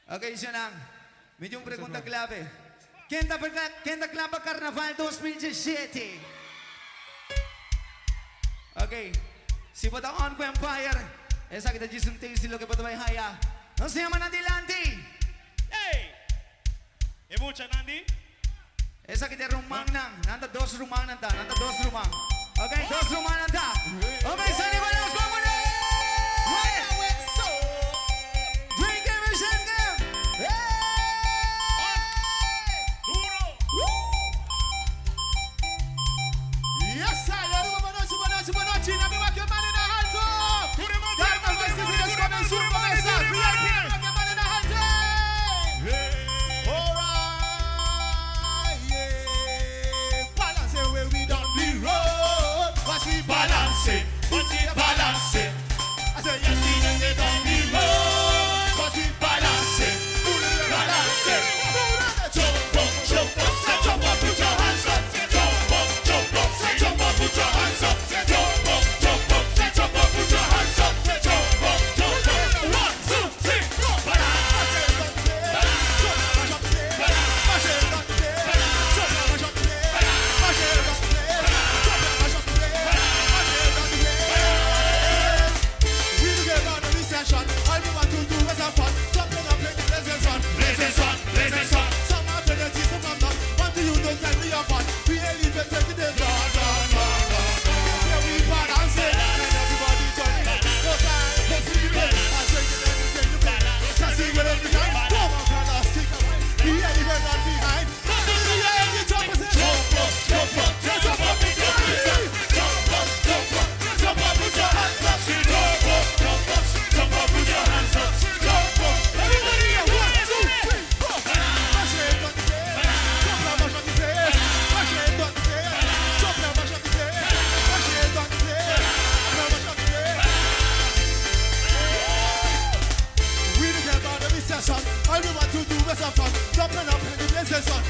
Okay, siya lang. Medyo pregunta clave. Quinta clave Carnaval 2017. Okay. Si Bata On ko Empire. Esa kita jisunte silo que Bata Haya. No se llama Nandi. Hey! E mucha Nandi? Esa kita rumang nang. Nanda dos rumang nanta. Nanda dos rumang. Okay, dos rumang nanta. Okay, sali ko lang. Vamos na! Drink everything game. Duro! Yes, sir. Boa noite. Na minha que manda na alto. Calma, vai se ver as começou a começar. VIP. Que manda na alto. Alright, yeah. Balance where we down the road. Watch me balance it. I said yes, we done get down the road. Watch me balance it. Balance it. Jump up, jump up, jump up, put your hands up. Jump up, jump up, jump up, put your hands up. Jump up, jump up, jump up, put your hands up. Jump up, jump up. 1, 2, 3, go. All we want to do is have fun. Jumping up in the blazing sun. Some have energy, some have none. One to you don't tell me you're fun. We ain't even taking the run. Yeah, we balance it. And everybody join in. No time for freedom. I'm drinking anything you play. Sassy with every time. Come on, fellas, stick around. We ain't even run behind. Yeah, you jump us in. Jump up, jump up, jump up, put your hands up. Jump up, jump up, jump up, put your hands up. Jump up, jump up, jump up, put your hands up. Jump up. Everybody here, 1, 2, 3, 4. Mash it on the place. Jump now, mash on the place. Mash it on the place. Jump now, mash on the place. Mash it on the place. Now mash on the place. We together on every session. All we want to do is have fun. Jumping up in the blazing sun.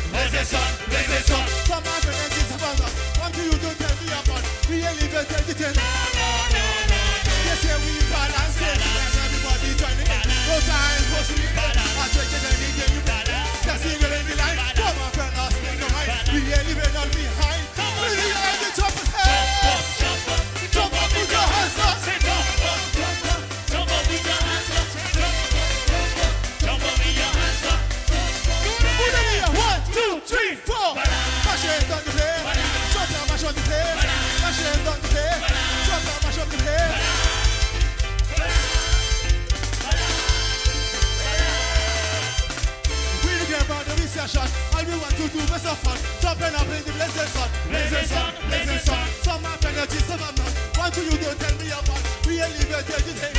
Some have energy, some have none. One to you don't tell me you're fun. We ain't even take the ten. Yes, yeah, we balance it. And everybody joining in. No time for sleep. I'm drinking anything you want. Just sing it in the line. Come on, fellas, take a ride. We ain't leaving all behind. We ain't the choppers. Jump up, put your hands up. Put it here. 1, 2, 3, 4. Mash it on the place. Jump now, mash on the place. Mash it on the place. Jump now, mash on the place. We together on the session. All we want to do is have fun. Jumping up in the blazing sun. Some have energy, some have none. One to you don't tell me you're fun. We ain't leaving till you say